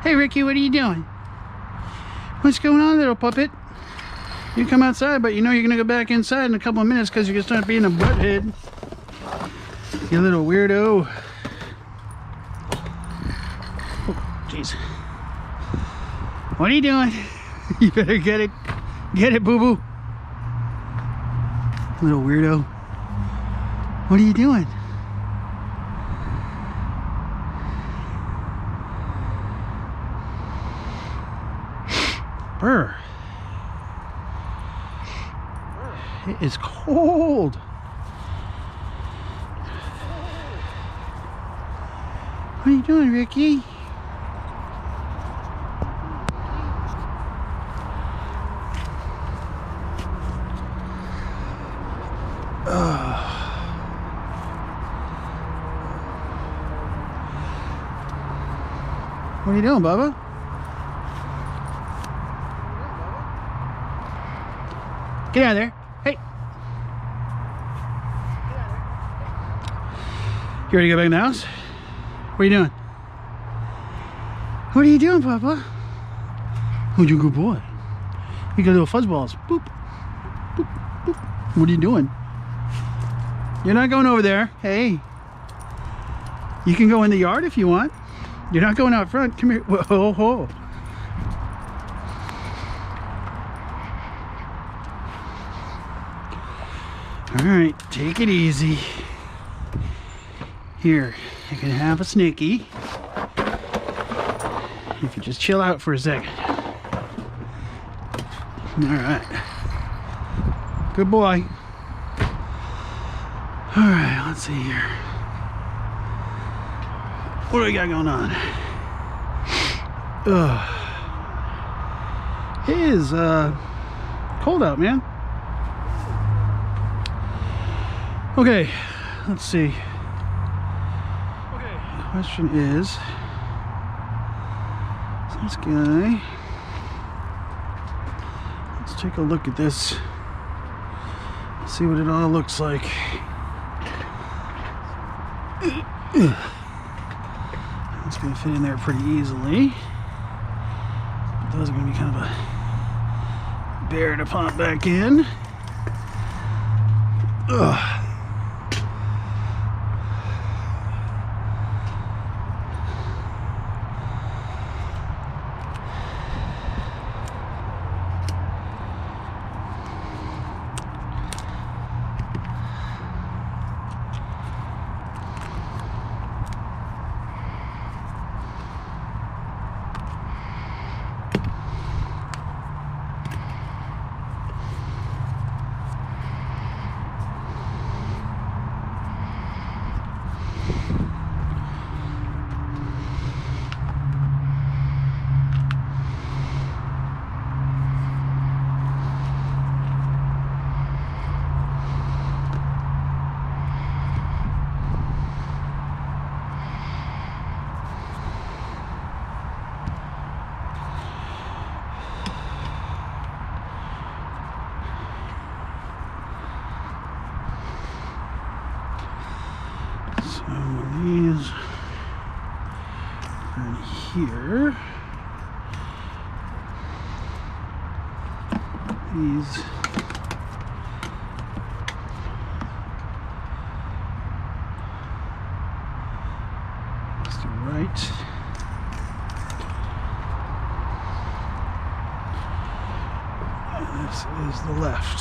Hey Ricky, what are you doing? What's going on, little puppet? You come outside, but you know you're gonna go back inside in a couple of minutes because you're gonna start being a butthead. You little weirdo. Oh, jeez. What are you doing? You better get it. Get it, boo-boo. Little weirdo. What are you doing? Brr. It is cold. What are you doing, Ricky? What are you doing, Bubba? Get out of there. Hey. You ready to go back in the house? What are you doing? What are you doing, Papa? Oh, you're a good boy. You got little fuzzballs. Boop. Boop. Boop. What are you doing? You're not going over there. Hey. You can go in the yard if you want. You're not going out front. Come here. Whoa, whoa. All right, take it easy. Here, you can have a Snicky. If you just chill out for a second. All right. Good boy. All right, let's see here. What do we got going on? It is cold out, man. Okay, let's see. Okay, the question is, this guy, let's take a look at this, see what it all looks like. It's going to fit in there pretty easily. But those are going to be kind of a bear to pop back in. Ugh. These are in here. These is the right. And this is the left.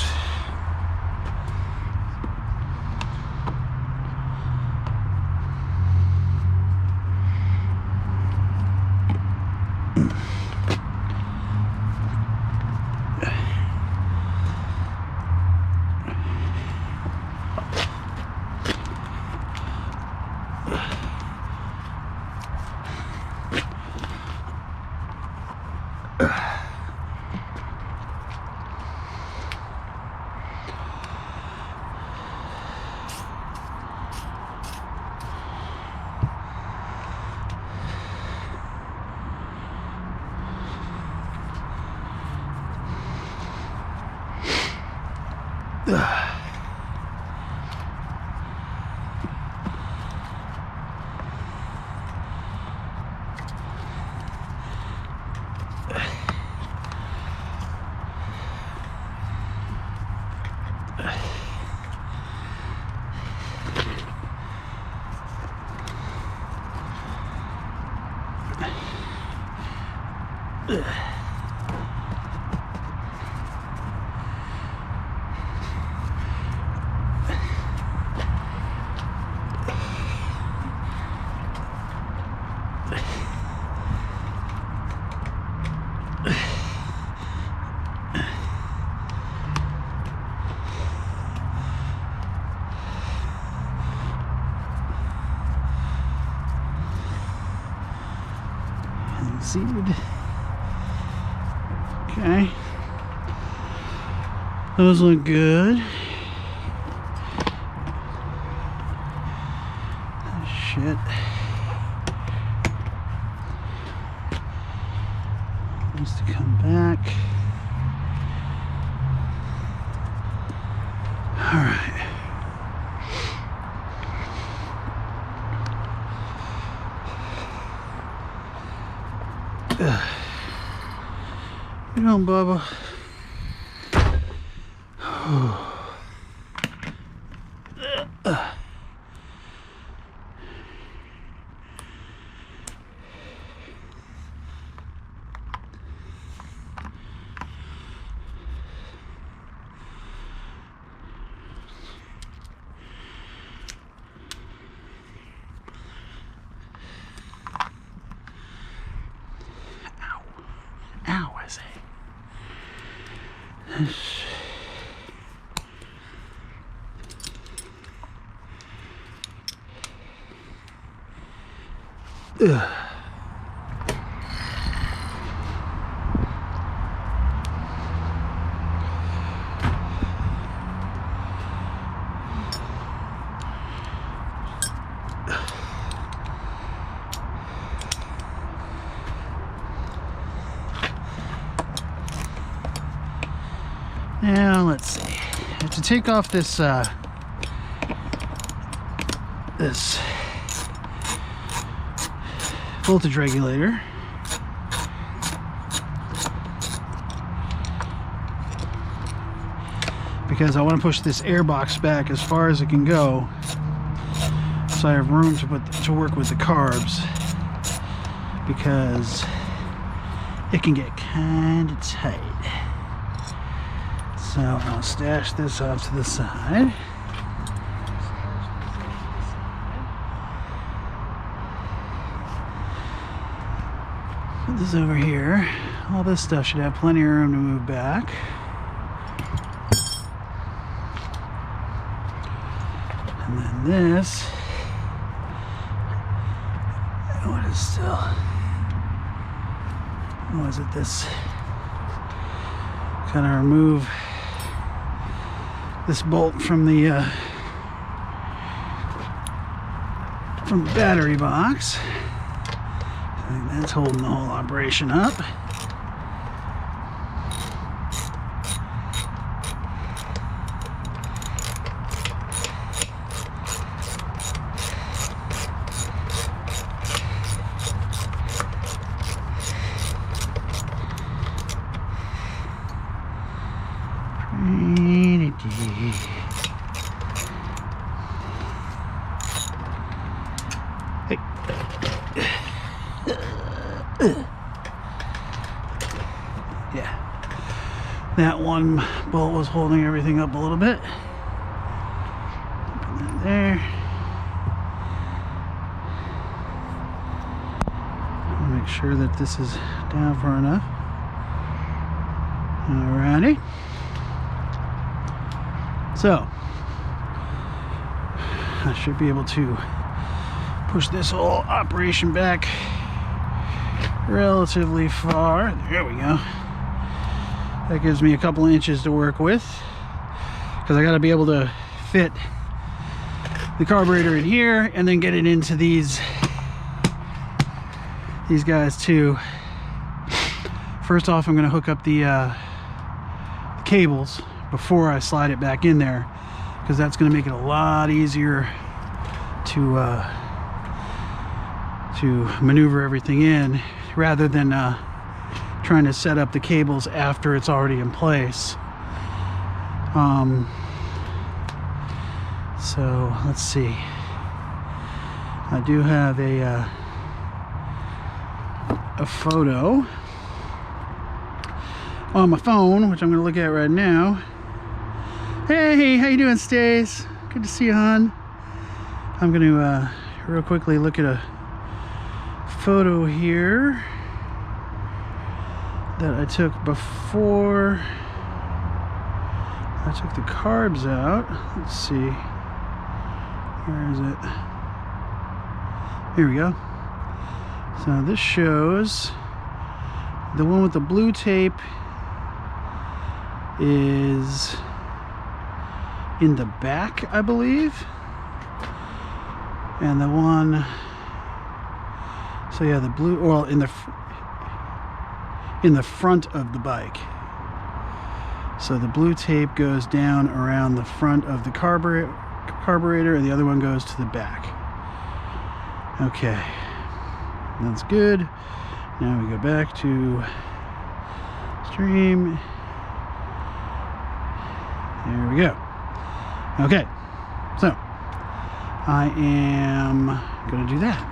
Seated. Okay. Those look good. Shit. Needs to come back. All right. You know, Bubba. Ow, I say. Ugh. Now let's see. I have to take off this this voltage regulator. Because I want to push this air box back as far as it can go, so I have room to work with the carbs, because it can get kind of tight. So I'll stash this off to the side. Put this over here. All this stuff should have plenty of room to move back. And then this, what is still, what is it, this, kind of remove this bolt from the battery box. I think that's holding the whole operation up. Hey. Yeah, that one bolt was holding everything up a little bit. Put that there. Make sure that this is down far enough. Alrighty. So I should be able to push this whole operation back relatively far. There we go. That gives me a couple of inches to work with, because I got to be able to fit the carburetor in here and then get it into these guys too. First off, I'm going to hook up the cables before I slide it back in there, because that's going to make it a lot easier to maneuver everything in, rather than trying to set up the cables after it's already in place. So let's see. I do have a photo on my phone, which I'm going to look at right now. Hey, how you doing, Stace? Good to see you, hon. I'm going to real quickly look at a photo here that I took before I took the carbs out. Let's see. Where is it? Here we go. So this shows the one with the blue tape is in the back, I believe. And the one, so yeah, the blue, well, in the front of the bike. So the blue tape goes down around the front of the carburetor, and the other one goes to the back. Okay, that's good. Now we go back to stream. There we go. Okay, so I am going to do that.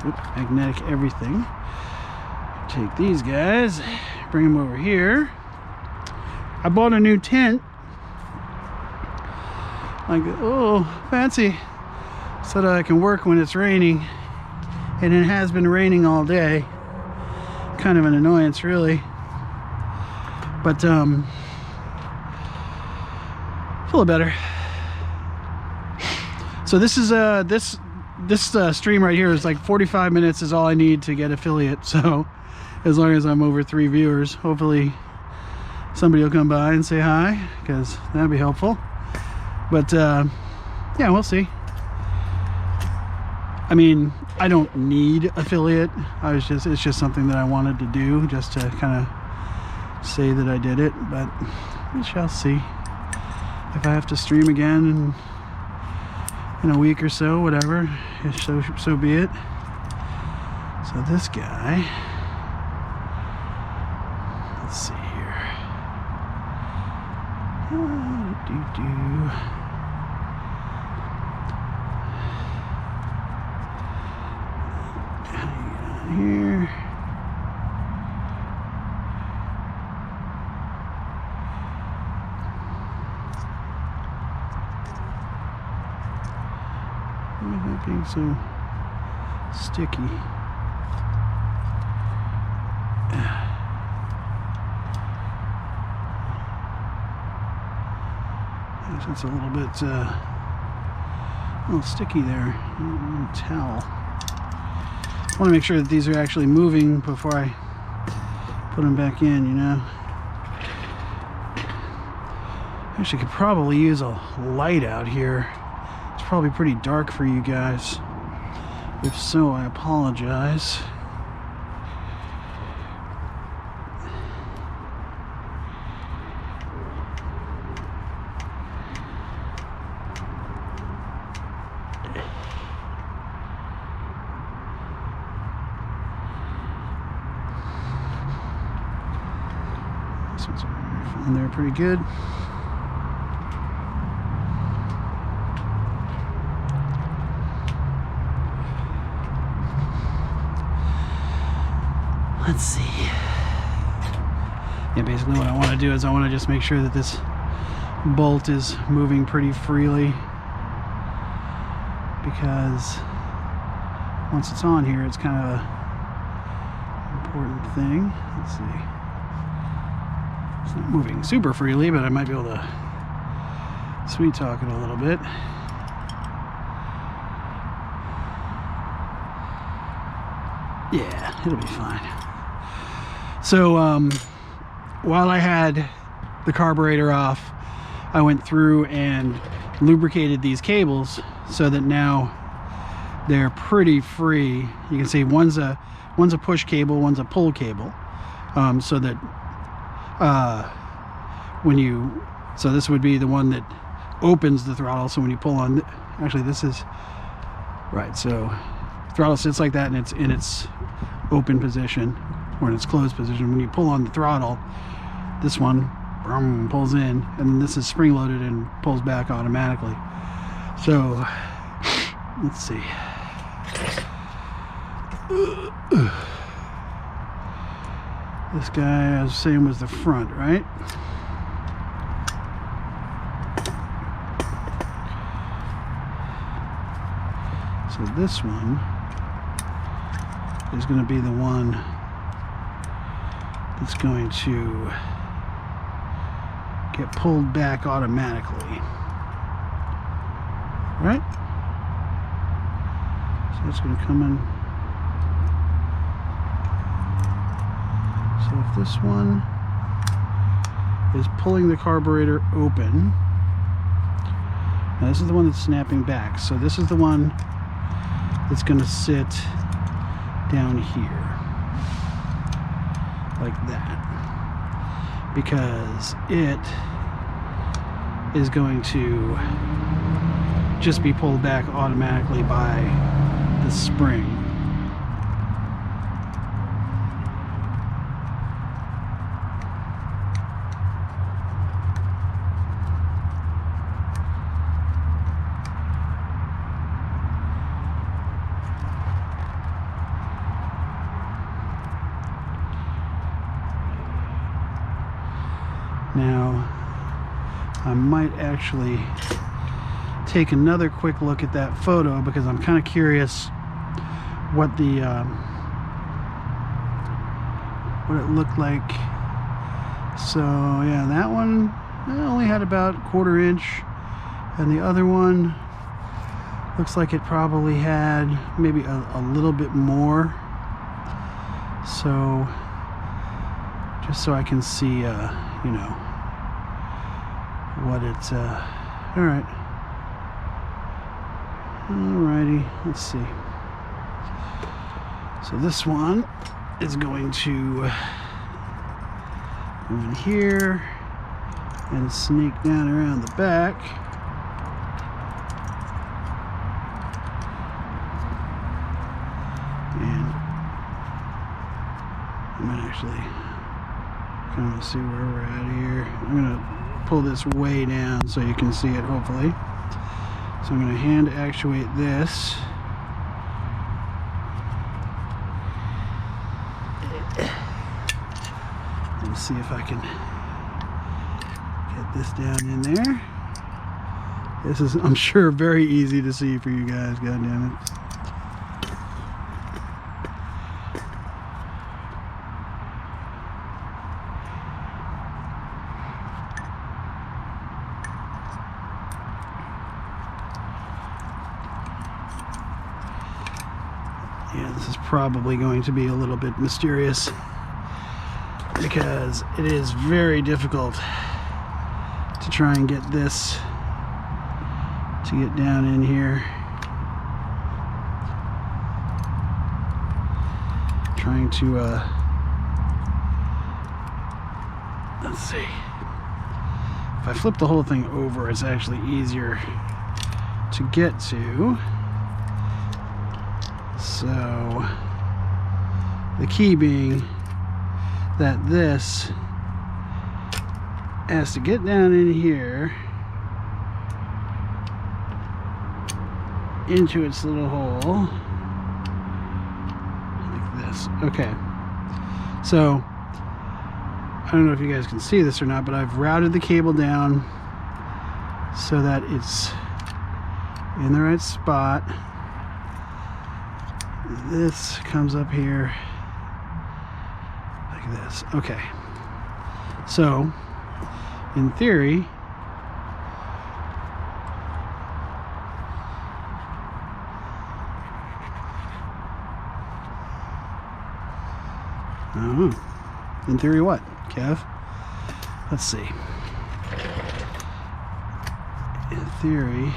Oops, magnetic everything. Take these guys, bring them over here. I bought a new tent. Like, oh, fancy. So that I can work when it's raining. And it has been raining all day. Kind of an annoyance, really. But, feel better. So this is, this stream right here is like 45 minutes is all I need to get affiliate. So as long as I'm over 3 viewers, hopefully somebody will come by and say hi, because that'd be helpful. But yeah, we'll see. I mean, I don't need affiliate. It's just something that I wanted to do, just to kind of say that I did it. But we shall see. If I have to stream again in a week or so, whatever, so be it. So this guy, let's see here. Here. Why is that being so sticky? It's a little bit sticky there. Towel. I want to make sure that these are actually moving before I put them back in, you know. Actually, could probably use a light out here. It's probably pretty dark for you guys. If so, I apologize. And they're pretty good. Let's see. Yeah, basically what I want to do is I want to just make sure that this bolt is moving pretty freely, because once it's on here, it's kind of an important thing. Let's see. It's not moving super freely, but I might be able to sweet talk it a little bit. Yeah, it'll be fine. So while I had the carburetor off, I went through and lubricated these cables so that now they're pretty free. You can see one's a push cable, one's a pull cable, so that so this would be the one that opens the throttle. So when you pull on, actually this is right, so throttle sits like that and it's in its open position or in its closed position. When you pull on the throttle, this one pulls in, and then this is spring loaded and pulls back automatically. So let's see. This guy I was saying was the front, right? So this one is going to be the one that's going to get pulled back automatically, right? So that's going to come in. So if this one is pulling the carburetor open, now this is the one that's snapping back. So this is the one that's going to sit down here like that, because it is going to just be pulled back automatically by the spring. Now, I might actually take another quick look at that photo, because I'm kind of curious what the what it looked like. So yeah, that one only had about 1/4 inch, and the other one looks like it probably had maybe a little bit more. So just so I can see, you know, what it's alrighty, let's see. So this one is going to go in here and sneak down around the back. And I'm gonna actually kind of see where we're at here. I'm gonna pull this way down so you can see it, hopefully. So I'm going to hand actuate this. Let's see if I can get this down in there. This is, I'm sure, very easy to see for you guys. God damn it. Yeah, this is probably going to be a little bit mysterious, because it is very difficult to try and get this to get down in here. Trying to let's see, if I flip the whole thing over, it's actually easier to get to. So the key being that this has to get down in here into its little hole like this. Okay, so I don't know if you guys can see this or not, but I've routed the cable down so that it's in the right spot. This comes up here like this. Okay, so in theory, in theory what, Kev? Let's see. In theory,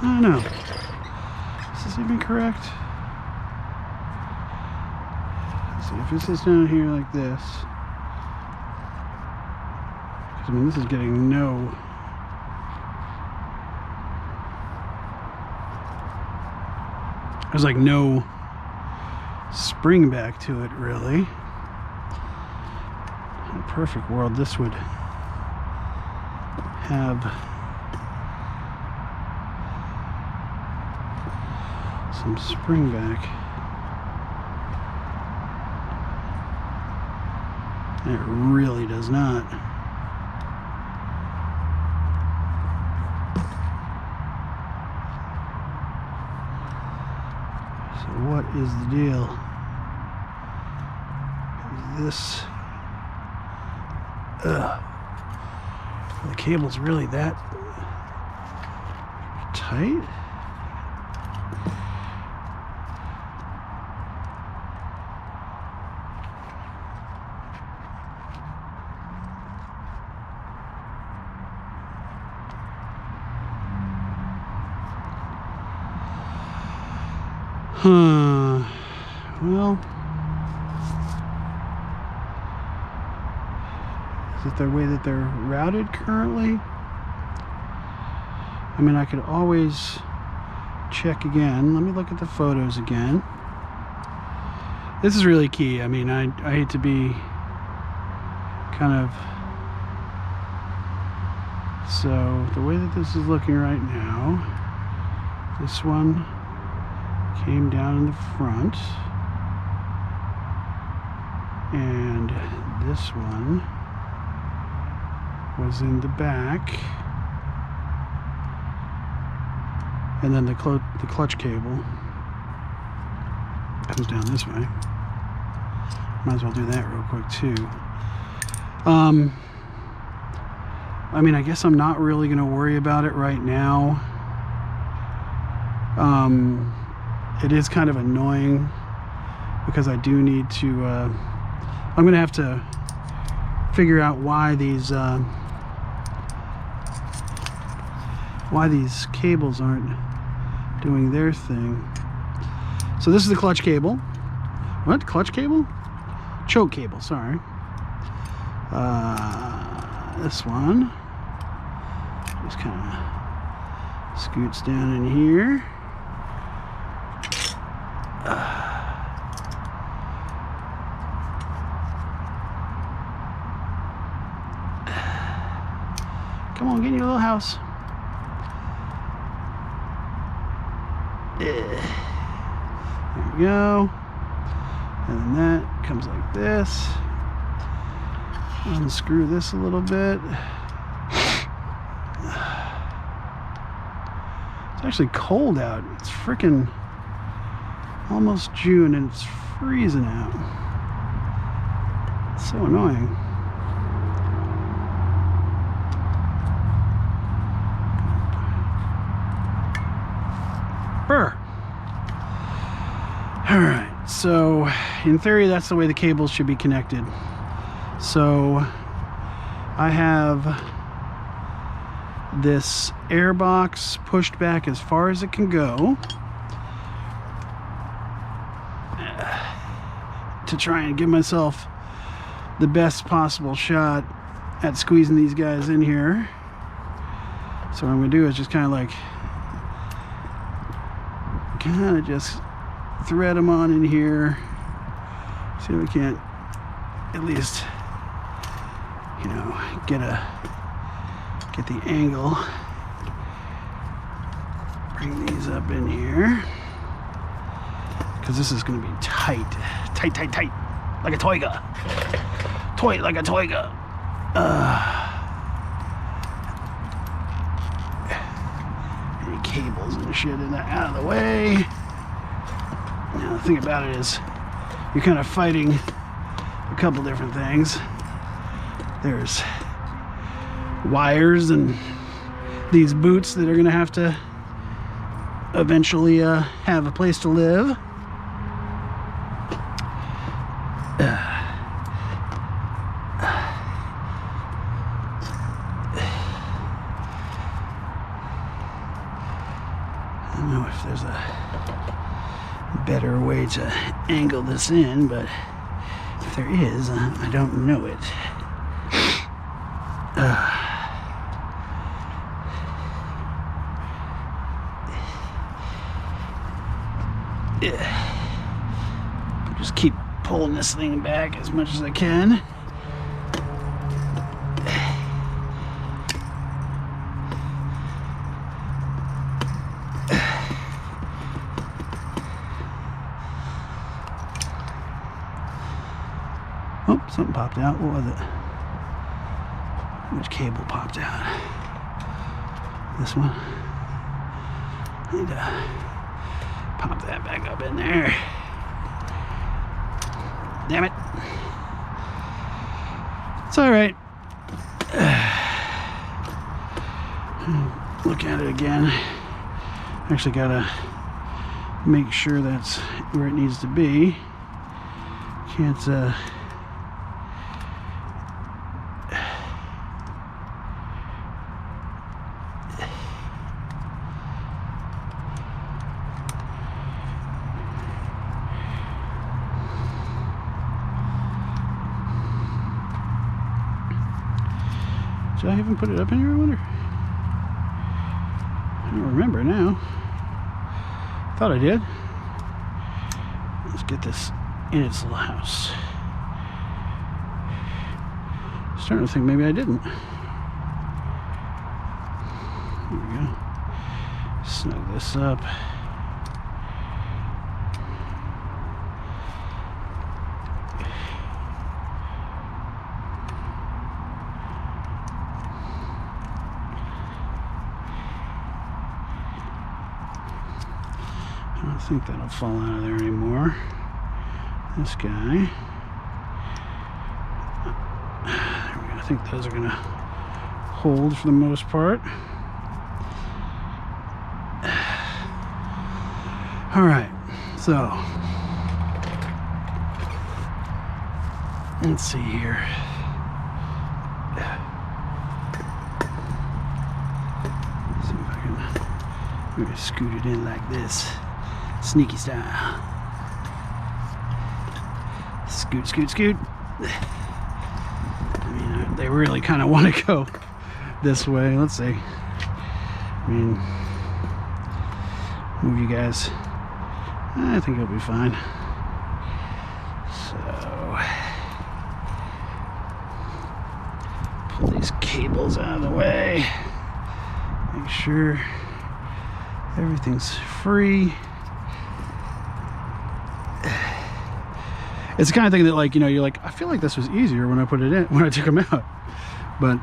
I don't know. Is this even correct? Let's see, if this is down here like this, because I mean this is getting no, there's like no spring back to it, really. In a perfect world, this would have some spring back. It really does not. So what is the deal? Is this... the cable's really that tight? Well, is it the way that they're routed currently? I mean, I could always check again. Let me look at the photos again. This is really key. I mean, I hate to be kind of... So, the way that this is looking right now, this one came down in the front, and this one was in the back, and then the clutch cable comes down this way. Might as well do that real quick too. I mean, I guess I'm not really going to worry about it right now. It is kind of annoying because I do need to, I'm going to have to figure out why these cables aren't doing their thing. So this is the clutch cable. What? Clutch cable? Choke cable, sorry. This one just kind of scoots down in here. Come on, get in your little house. There we go. And then that comes like this. Unscrew this a little bit. It's actually cold out. It's freaking almost June and it's freezing out. It's so annoying. Brr. Alright, so in theory that's the way the cables should be connected. So I have this air box pushed back as far as it can go to try and give myself the best possible shot at squeezing these guys in here. So what I'm going to do is just kind of just thread them on in here. See if we can't at least, you know, get the angle. Bring these up in here because this is going to be tight, like a toiga. Like a toiga. Any cables and shit in that out of the way. Now the thing about it is, you're kind of fighting a couple different things. There's wires and these boots that are going to have to eventually have a place to live. I don't know if there's a better way to angle this in, but if there is, I don't know it. Just keep pulling this thing back as much as I can. Oh, something popped out. What was it? Which cable popped out? This one? I need to pop that back up in there. Damn it. It's all right. Look at it again. Actually gotta make sure that's where it needs to be. Can't did I even put it up in here, I wonder? I don't remember now. Thought I did. Let's get this in its little house. Starting to think maybe I didn't. There we go. Snug this up. I don't think that'll fall out of there anymore. This guy. There we go. I think those are going to hold for the most part. All right. So, let's see here. Let's see if I can maybe scoot it in like this. Sneaky style. Scoot, scoot, scoot. I mean, they really kind of want to go this way. Let's see. I mean, move you guys. I think it'll be fine. So, pull these cables out of the way. Make sure everything's free. It's the kind of thing that, like, you know, you're like, I feel like this was easier when I put it in, when I took them out. But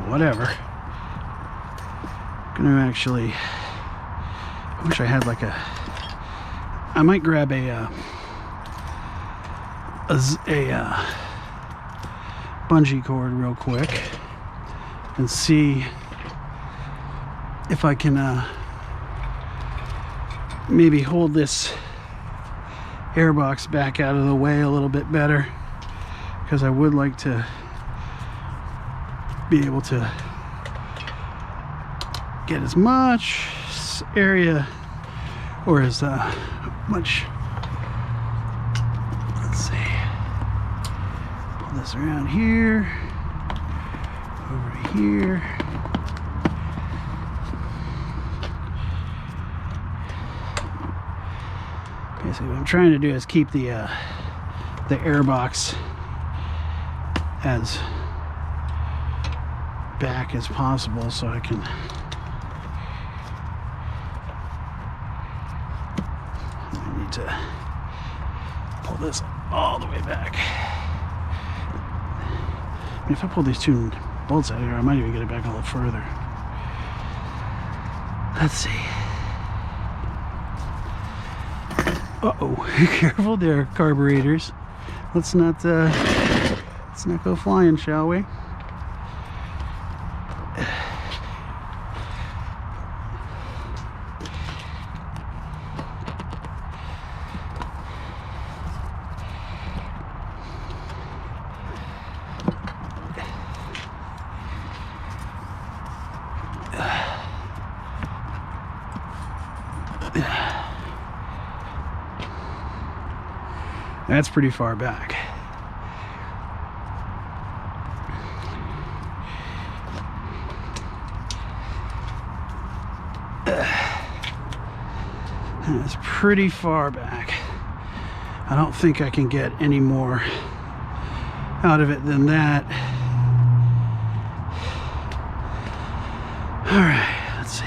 whatever. I'm gonna actually, I wish I had like I might grab a bungee cord real quick and see if I can maybe hold this airbox back out of the way a little bit better, because I would like to be able to get as much area or as much, let's see, pull this around here, over to here. Basically what I'm trying to do is keep the airbox as back as possible so I can to pull this all the way back. I mean, if I pull these two bolts out of here, I might even get it back a little further. Let's see. Uh-oh, careful there, carburetors. Let's not go flying, shall we? That's pretty far back. That's pretty far back. I don't think I can get any more out of it than that. All right, let's see.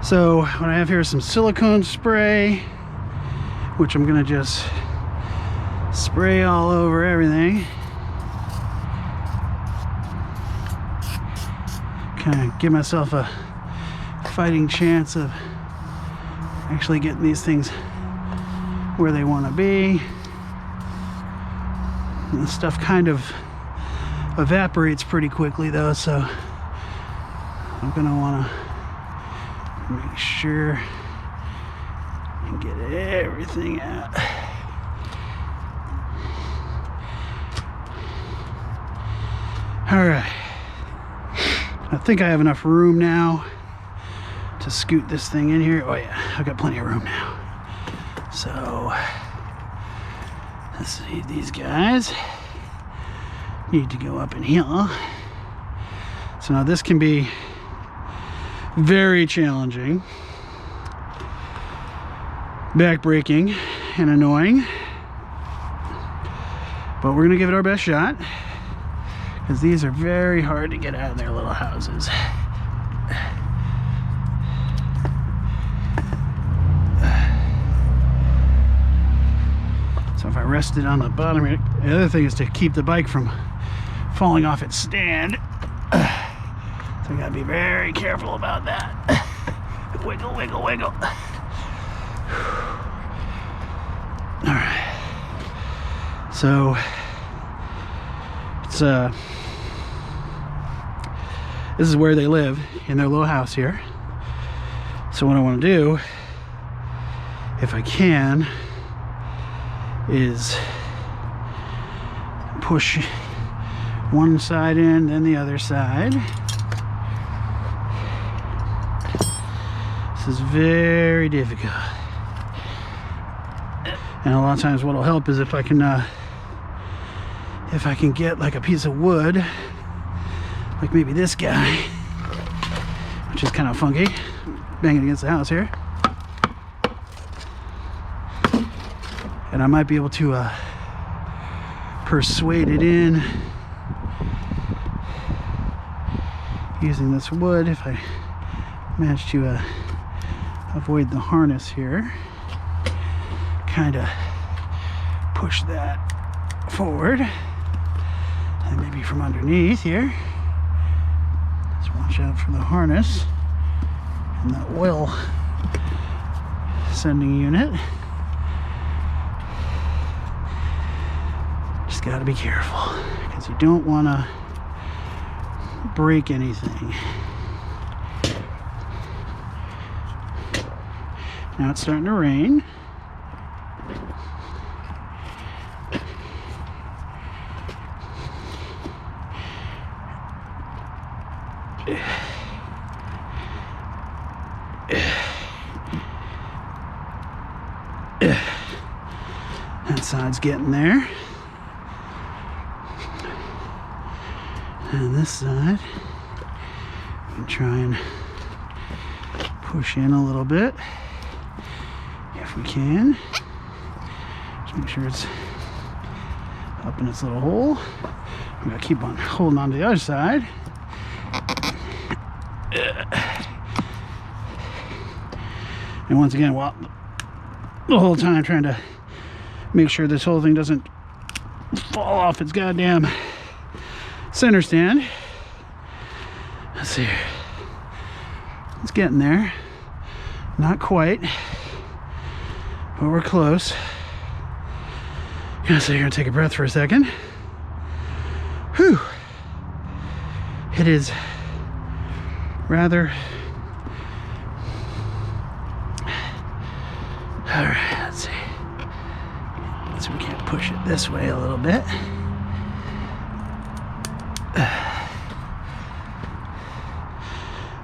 So what I have here is some silicone spray, which I'm gonna just spray all over everything. Kind of give myself a fighting chance of actually getting these things where they want to be. And the stuff kind of evaporates pretty quickly though, so I'm gonna want to make sure and get everything out. All right, I think I have enough room now to scoot this thing in here. Oh yeah, I've got plenty of room now. So let's see, these guys need to go up in here. So now this can be very challenging, back-breaking and annoying, but we're gonna give it our best shot because these are very hard to get out of their little houses. So if I rest it on the bottom here, the other thing is to keep the bike from falling off its stand. So I gotta be very careful about that. Wiggle, wiggle, wiggle. All right. So it's this is where they live, in their little house here. So what I want to do, if I can, is push one side in, then the other side. This is very difficult. And a lot of times what'll help is if I can get like a piece of wood, like maybe this guy, which is kind of funky, banging against the house here. And I might be able to persuade it in using this wood if I manage to avoid the harness here. Kind of push that forward, and maybe from underneath here. Just watch out for the harness and the oil sending unit. Just got to be careful because you don't want to break anything. Now it's starting to rain. That side's getting there. And this side, we can try and push in a little bit if we can. Just make sure it's up in its little hole. I'm gonna keep on holding on to the other side. And once again, while the whole time trying to make sure this whole thing doesn't fall off its goddamn center stand. Let's see. It's getting there. Not quite, but we're close. Gonna sit here and take a breath for a second. Whew. It is rather. All right, let's see. So we can push it this way a little bit.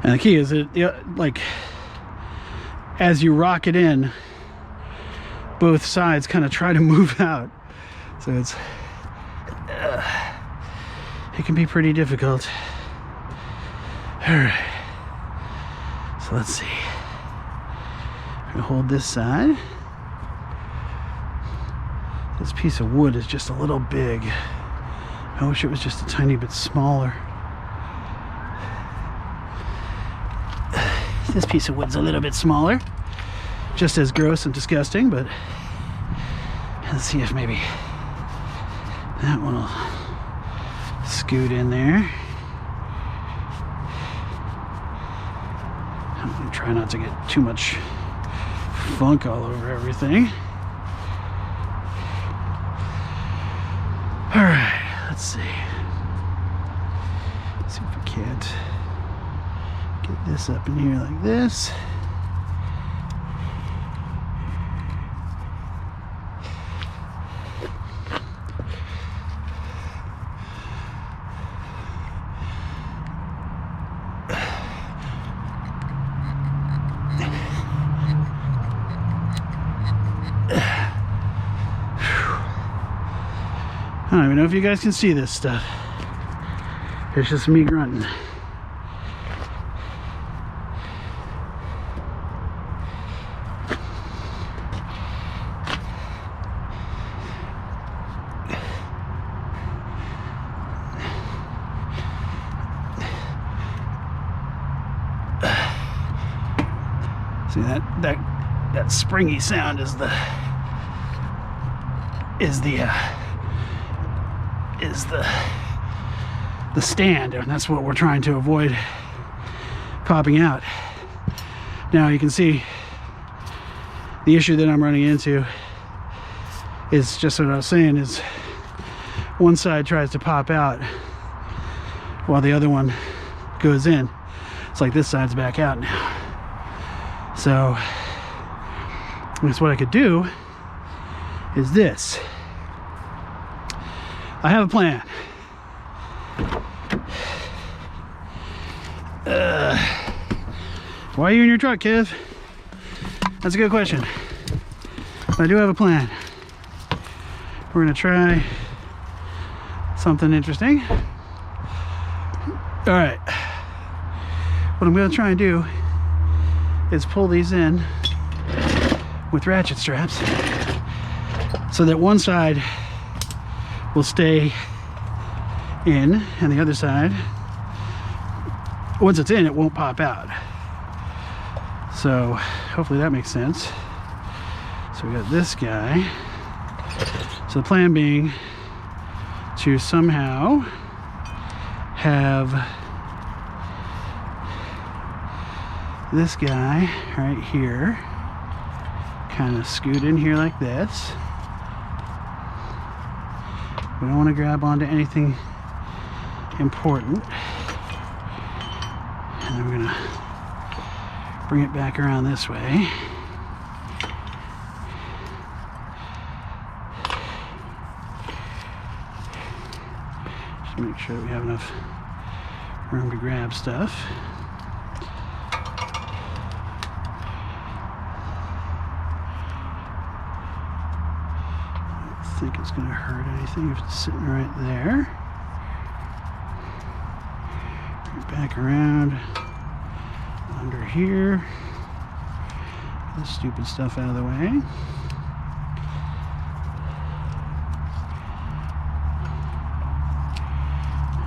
And the key is that, like, as you rock it in, both sides kind of try to move out. So it can be pretty difficult. All right. So let's see. I'm gonna hold this side. This piece of wood is just a little big. I wish it was just a tiny bit smaller. This piece of wood's a little bit smaller. Just as gross and disgusting, but let's see if maybe that one will scoot in there. I'm gonna try not to get too much funk all over everything. All right, let's see. Let's see if we can't get this up in here like this. I don't even know if you guys can see this stuff. It's just me grunting. See that springy sound is the stand, and that's what we're trying to avoid popping out. Now you can see the issue that I'm running into is just what I was saying, is one side tries to pop out while the other one goes in. It's like this side's back out now. So I guess what I could do is this. I have a plan. Why are you in your truck, Kev? That's a good question. But I do have a plan. We're gonna try something interesting. All right. What I'm gonna try and do is pull these in with ratchet straps so that one side will stay in and the other side, once it's in, it won't pop out. So hopefully that makes sense. So we got this guy. So the plan being to somehow have this guy right here kind of scoot in here like this. We don't want to grab onto anything important. And then we're gonna bring it back around this way. Just make sure that we have enough room to grab stuff. I don't think it's gonna hurt anything if it's sitting right there. Bring it back around under here. Get this stupid stuff out of the way.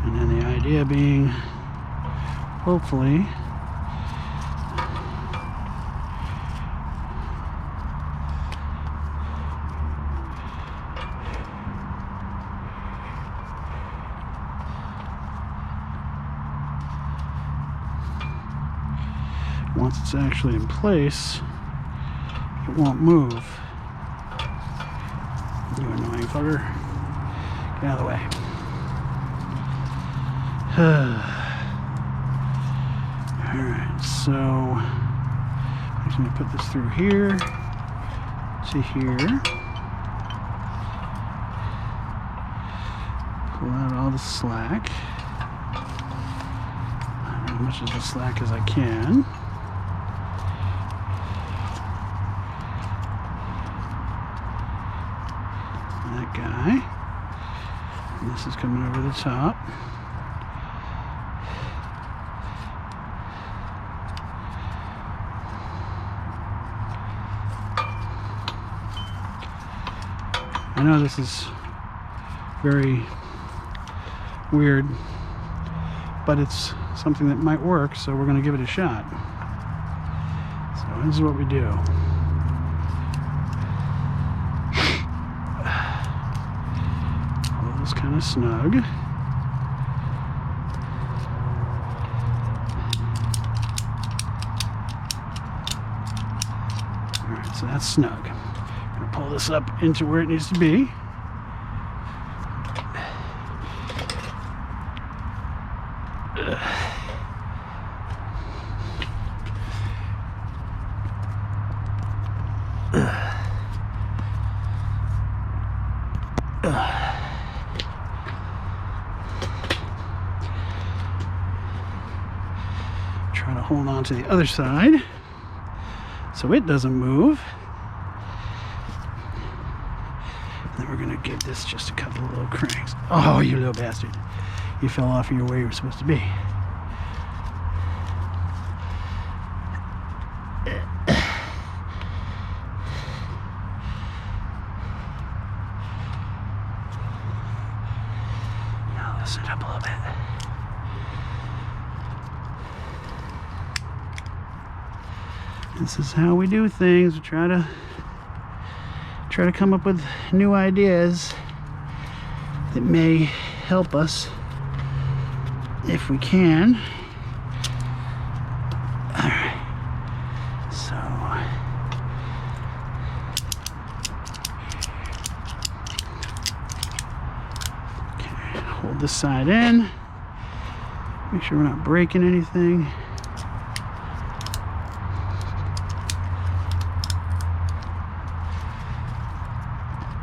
And then the idea being, hopefully, once it's actually in place, it won't move. You annoying fucker. Get out of the way. Alright, so I'm just going to put this through here to here. Pull out all the slack. As much of the slack as I can. That guy. And this is coming over the top. I know this is very weird, but it's something that might work, so we're going to give it a shot. So this is what we do. Hold this kind of snug. Alright, so that's snug. I'm going to pull this up into where it needs to be. Try to hold on to the other side so it doesn't move. And then we're going to give this just a couple of little cranks. Oh, you little bastard. You fell off of your where you were supposed to be. Now loosen it up a little bit. This is how we do things. We try to come up with new ideas that may help us if we can. All right. So okay, hold this side in. Make sure we're not breaking anything.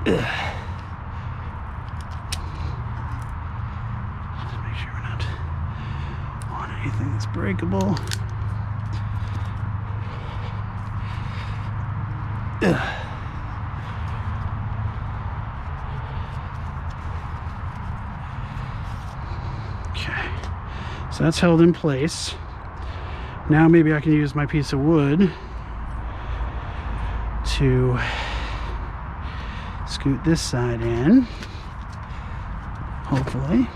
Just make sure we're not on anything that's breakable. Okay, so that's held in place. Now maybe I can use my piece of wood to scoot this side in, hopefully.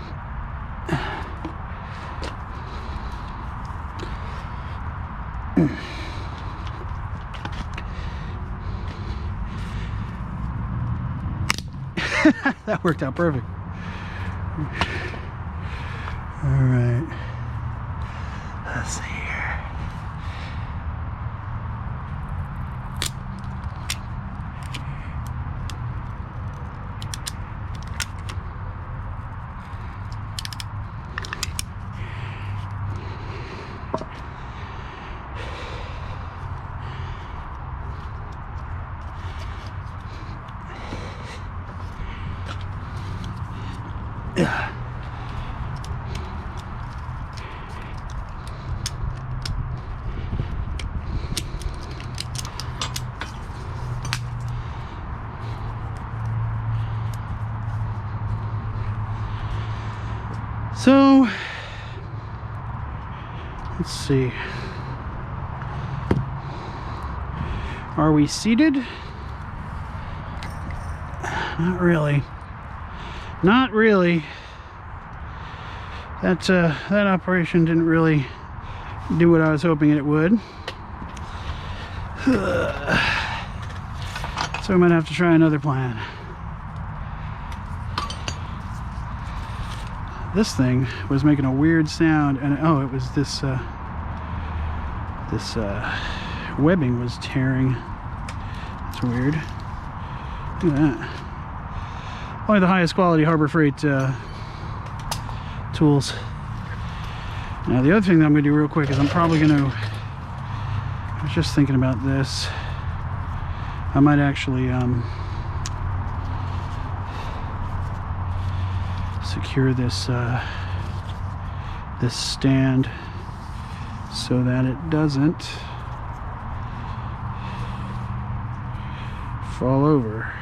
That worked out perfect. All right. Let's see here. So let's see. Are we seated? Not really. Not really. That operation didn't really do what I was hoping it would. So I might have to try another plan. This thing was making a weird sound, and oh, it was this webbing was tearing. That's weird. Look at that. Only the highest quality Harbor Freight tools. Now the other thing that I'm going to do real quick is I'm probably going to, I was just thinking about this, I might actually secure this this stand so that it doesn't fall over.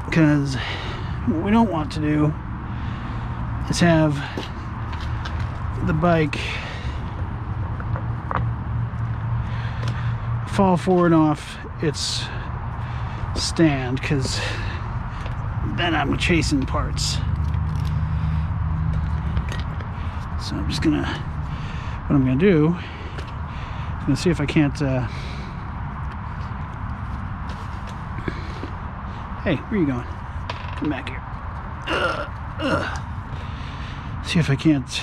Because what we don't want to do is have the bike fall forward off its stand, because then I'm chasing parts. So I'm just gonna, what I'm gonna do, I'm gonna see if I can't, hey, where are you going? Come back here. See if I can't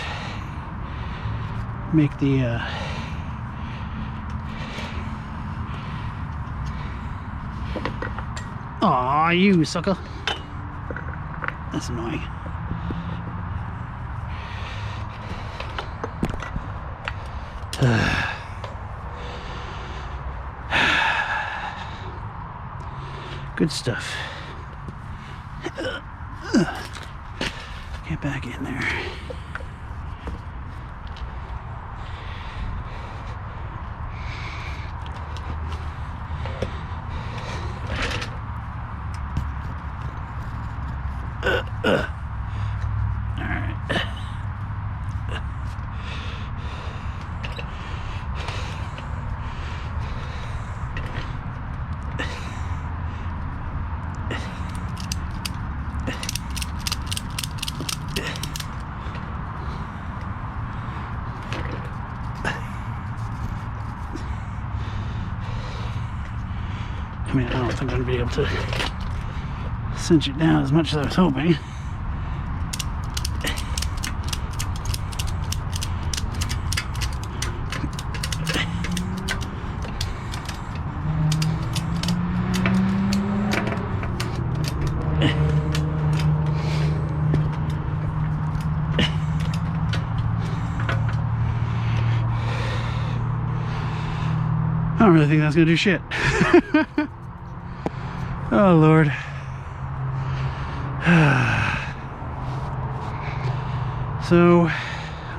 make the, aw, you sucker. That's annoying. Good stuff. Get back in there. I mean, I don't think I'm going to be able to cinch it down as much as I was hoping. I don't really think that's going to do shit. Oh, Lord. So,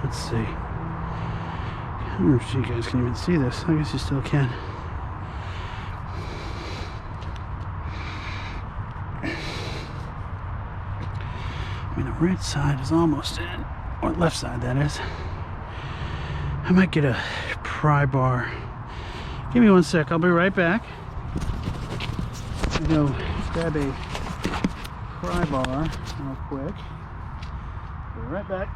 let's see. I don't know if you guys can even see this. I guess you still can. I mean, the right side is almost in. Or left side, that is. I might get a pry bar. Give me one sec. I'll be right back. I'm going to grab a pry bar real quick. Be right back.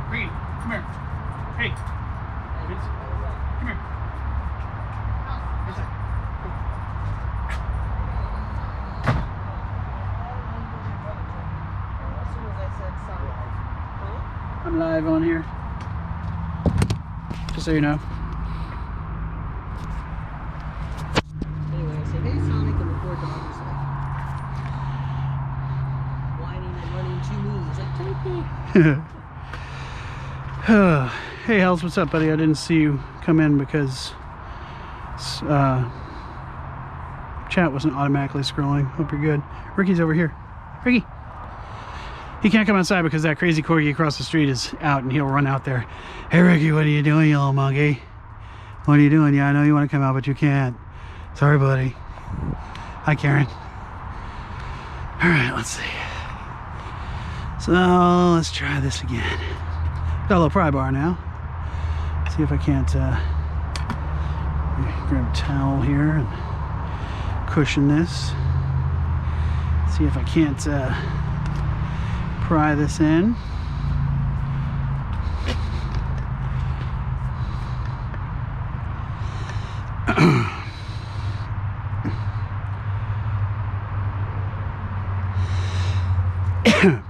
Green, come here. Hey. Come here. Inside. I'm live on here. Just so you know. Anyway, I said, hey Sonic, and the poor dog was like whining and running to me. He's like, take me. Hey, Hells, what's up, buddy? I didn't see you come in because chat wasn't automatically scrolling. Hope you're good. Ricky's over here. Ricky! He can't come outside because that crazy corgi across the street is out, and he'll run out there. Hey, Ricky, what are you doing, you little monkey? What are you doing? Yeah, I know you want to come out, but you can't. Sorry, buddy. Hi, Karen. All right, let's see. So, let's try this again. Got a little pry bar now. See if I can't grab a towel here and cushion this. See if I can't pry this in.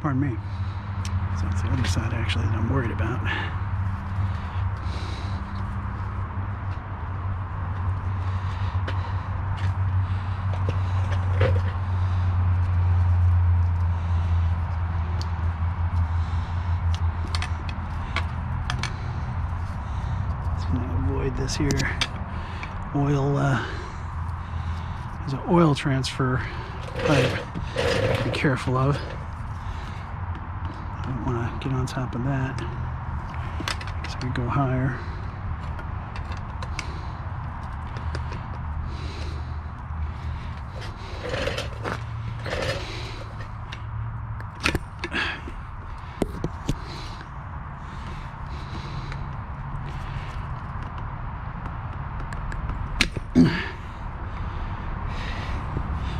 Pardon me. So that's the other side actually that I'm worried about. this here oil, there's an oil transfer pipe to be careful of. I don't want to get on top of that because I could go higher.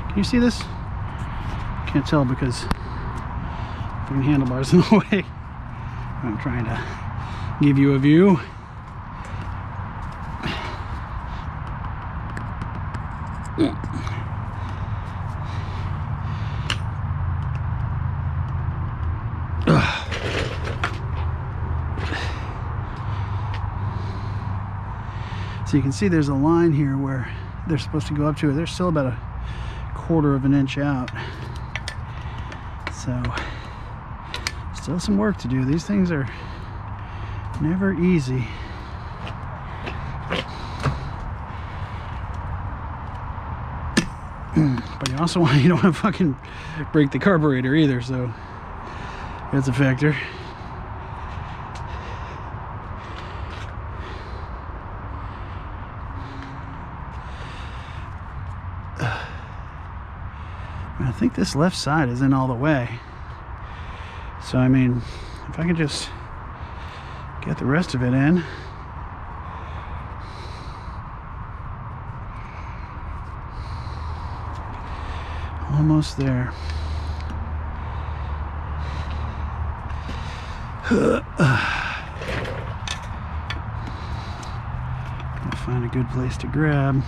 Can you see this? Can't tell because the handlebars in the way. I'm trying to give you a view. So you can see there's a line here where they're supposed to go up to it. They're still about a 1/4 of an inch out. So still some work to do. These things are never easy. But you also you don't want to fucking break the carburetor either, so that's a factor. I think this left side isn't all the way. So I mean, if I could just get the rest of it in. Almost there. Gotta find a good place to grab.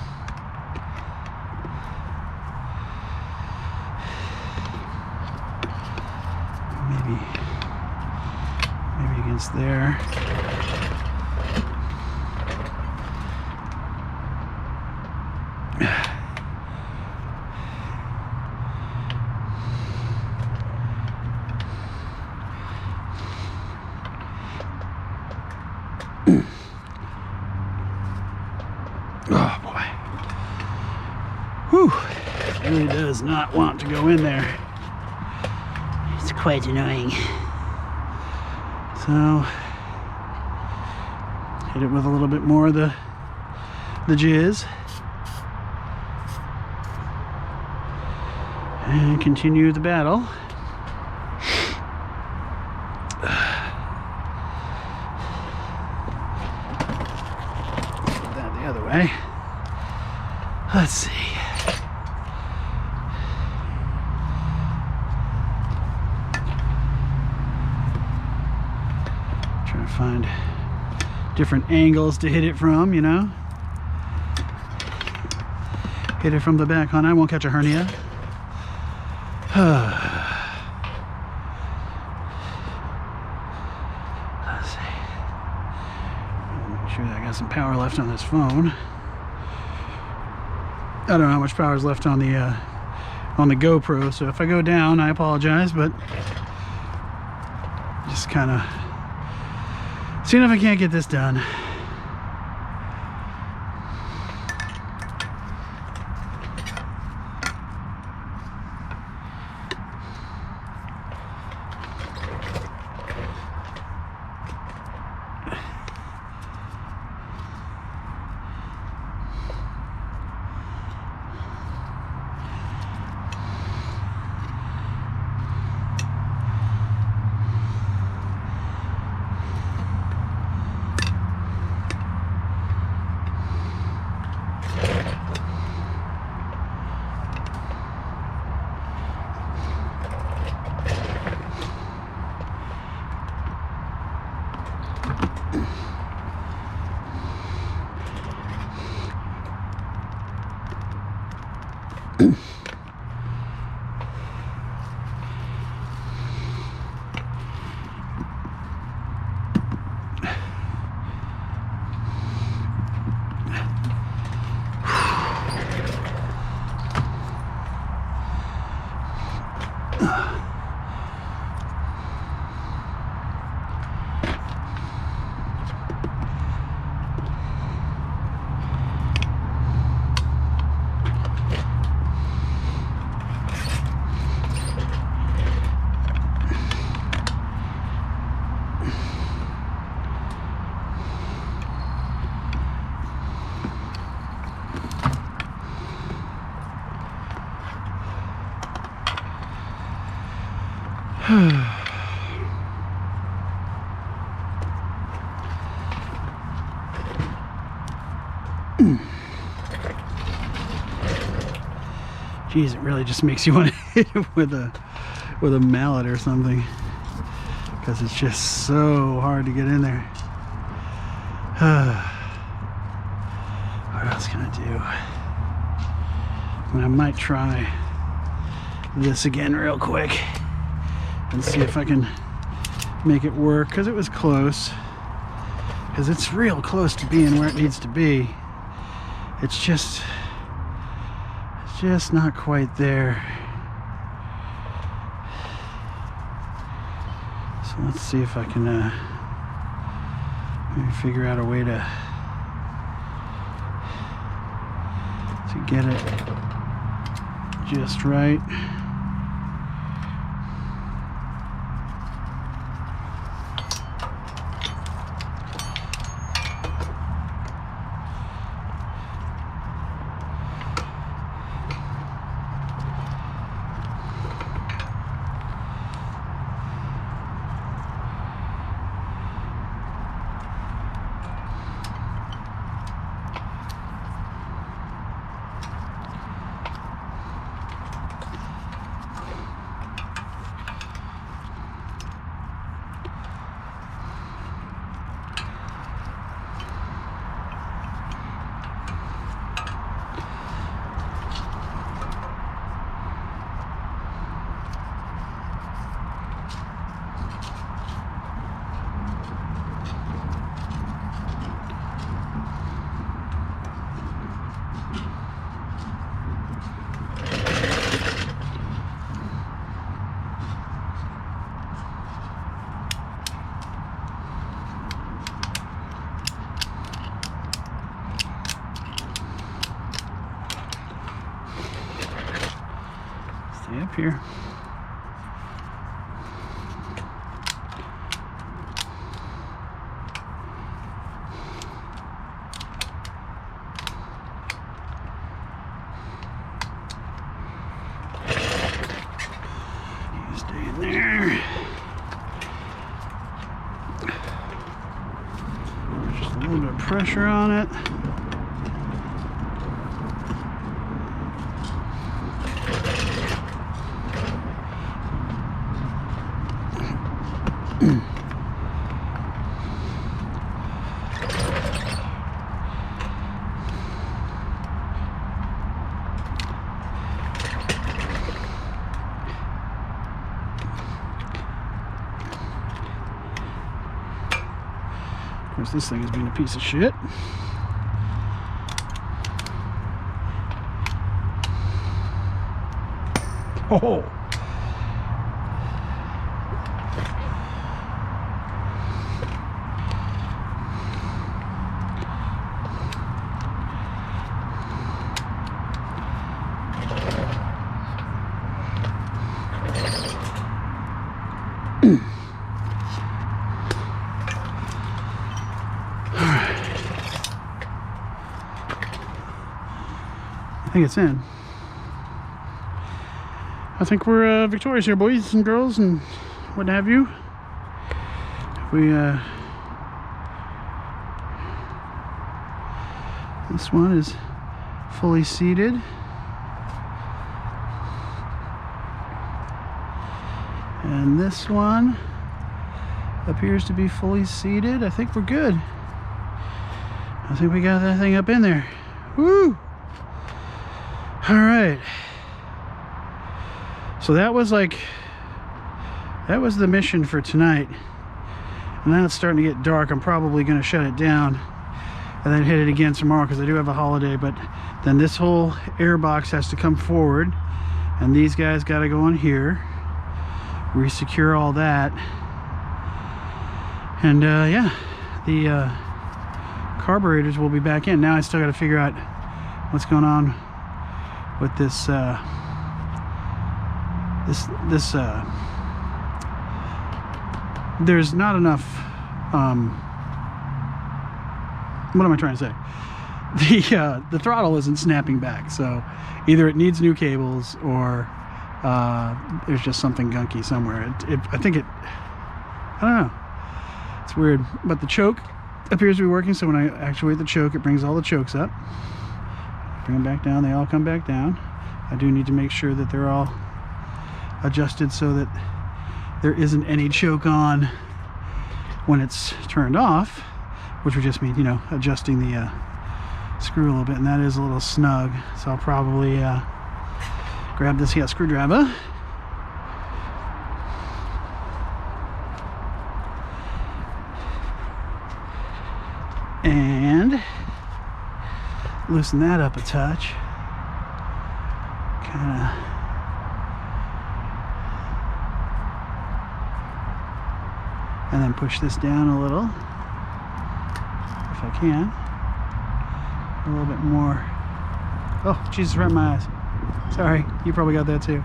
Maybe against there. Oh boy. Whew. It really does not want to go in there. It's quite annoying. So hit it with a little bit more of the jizz and continue the battle. Flip that the other way. Let's see. Trying to find different angles to hit it from, you know. Hit it from the back, hon. I won't catch a hernia. Let's see. Make sure that I got some power left on this phone. I don't know how much power is left on the GoPro, so if I go down, I apologize, but just kind of seeing if I can't get this done. Geez, it really just makes you want to hit it with a mallet or something, because it's just so hard to get in there. What else can I do? I might try this again real quick and see if I can make it work, because it was close. Because it's real close to being where it needs to be. It's just not quite there. So let's see if I can maybe figure out a way to get it just right. Stay up here. You stay in there. Just a little bit of pressure on it. Of course, this thing has been a piece of shit. Oh! I think it's in. I think we're victorious here, boys and girls and what have you. This one is fully seated. And this one appears to be fully seated. I think we're good. I think we got that thing up in there. Woo! All right. So that was the mission for tonight. And now it's starting to get dark. I'm probably going to shut it down and then hit it again tomorrow, because I do have a holiday. But then this whole air box has to come forward, and these guys got to go in here, re-secure all that, and yeah, the carburetors will be back in. Now I still got to figure out what's going on with this there's not enough what am I trying to say? The throttle isn't snapping back, so either it needs new cables or there's just something gunky somewhere. I think I don't know, it's weird. But the choke appears to be working, so when I actuate the choke, it brings all the chokes up. Bring them back down, they all come back down. I do need to make sure that they're all adjusted so that there isn't any choke on when it's turned off, which would just mean, you know, adjusting the screw a little bit, and that is a little snug, so I'll probably grab this here screwdriver and loosen that up a touch, kind of and then push this down a little if I can, a little bit more. Oh Jesus, right in my eyes. Sorry, you probably got that too.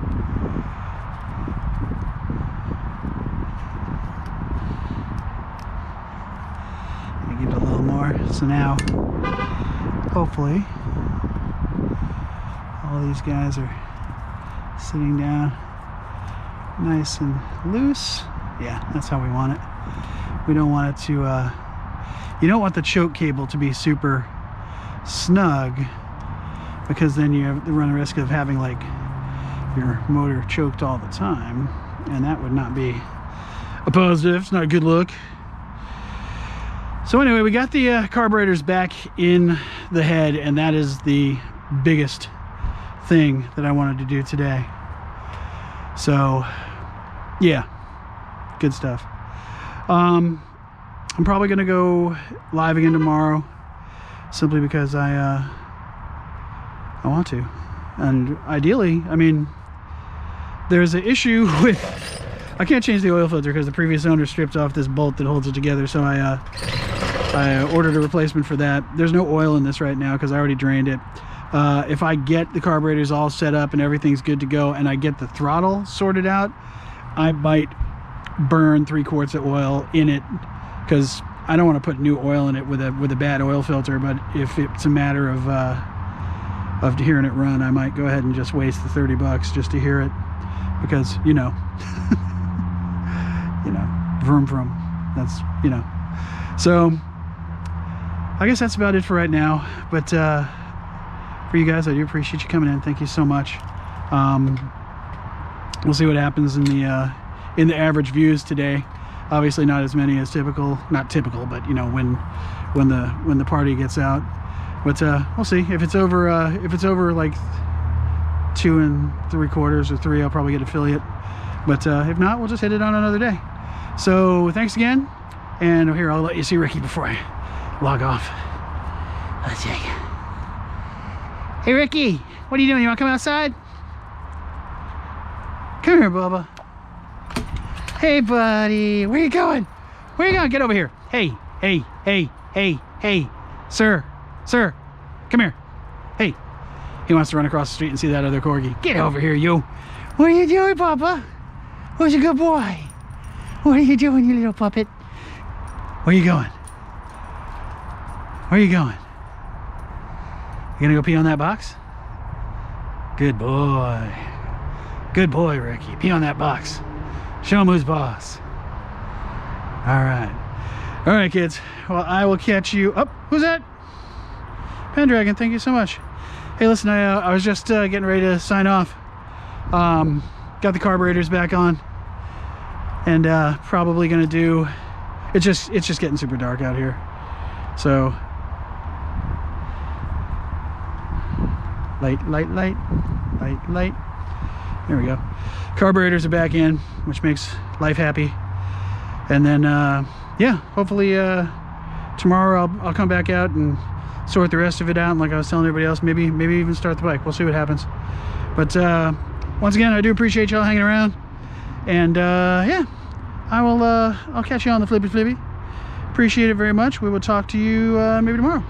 Give it a little more. So now hopefully all these guys are sitting down nice and loose. Yeah, that's how we want it. We don't want it to you don't want the choke cable to be super snug, because then you run the risk of having like your motor choked all the time, and that would not be a positive. It's not a good look. So anyway, we got the carburetors back in the head, and that is the biggest thing that I wanted to do today. So yeah, good stuff. I'm probably gonna go live again tomorrow, simply because I want to, and ideally, I mean, there's an issue with, I can't change the oil filter because the previous owner stripped off this bolt that holds it together, so I ordered a replacement for that. There's no oil in this right now because I already drained it. If I get the carburetors all set up and everything's good to go, and I get the throttle sorted out, I might burn 3 quarts of oil in it, because I don't want to put new oil in it with a bad oil filter. But if it's a matter of hearing it run, I might go ahead and just waste the 30 bucks just to hear it, because you know you know, vroom vroom, that's, you know. So I guess that's about it for right now, but for you guys, I do appreciate you coming in. Thank you so much. We'll see what happens in the average views today. Obviously not as many as not typical, but you know, when the party gets out. But we'll see. If it's over like 2 3/4 or 3, I'll probably get affiliate. But if not, we'll just hit it on another day. So thanks again, and here, I'll let you see Ricky before I log off. Let's see. Hey Ricky, what are you doing? You want to come outside? Come here, Bubba. Hey buddy, where you going? Where you going? Get over here. Hey, hey, hey, hey, hey, sir, come here. Hey, he wants to run across the street and see that other corgi. Get over here, you. What are you doing, Papa? Who's a good boy? What are you doing, you little puppet? Where you going? Where you going? You gonna go pee on that box? Good boy. Good boy, Ricky. Pee on that box. Show him who's boss. All right, kids. Well, I will catch you. Oh, who's that? Pendragon, thank you so much. Hey, listen, I was just getting ready to sign off. Got the carburetors back on, and probably gonna do. It's just getting super dark out here, so light. There we go. Carburetors are back in, which makes life happy. And then yeah, hopefully tomorrow I'll come back out and sort the rest of it out, and like I was telling everybody else, maybe even start the bike. We'll see what happens. But once again, I do appreciate y'all hanging around, and yeah, I'll catch you on the flippy. Appreciate it very much. We will talk to you maybe tomorrow.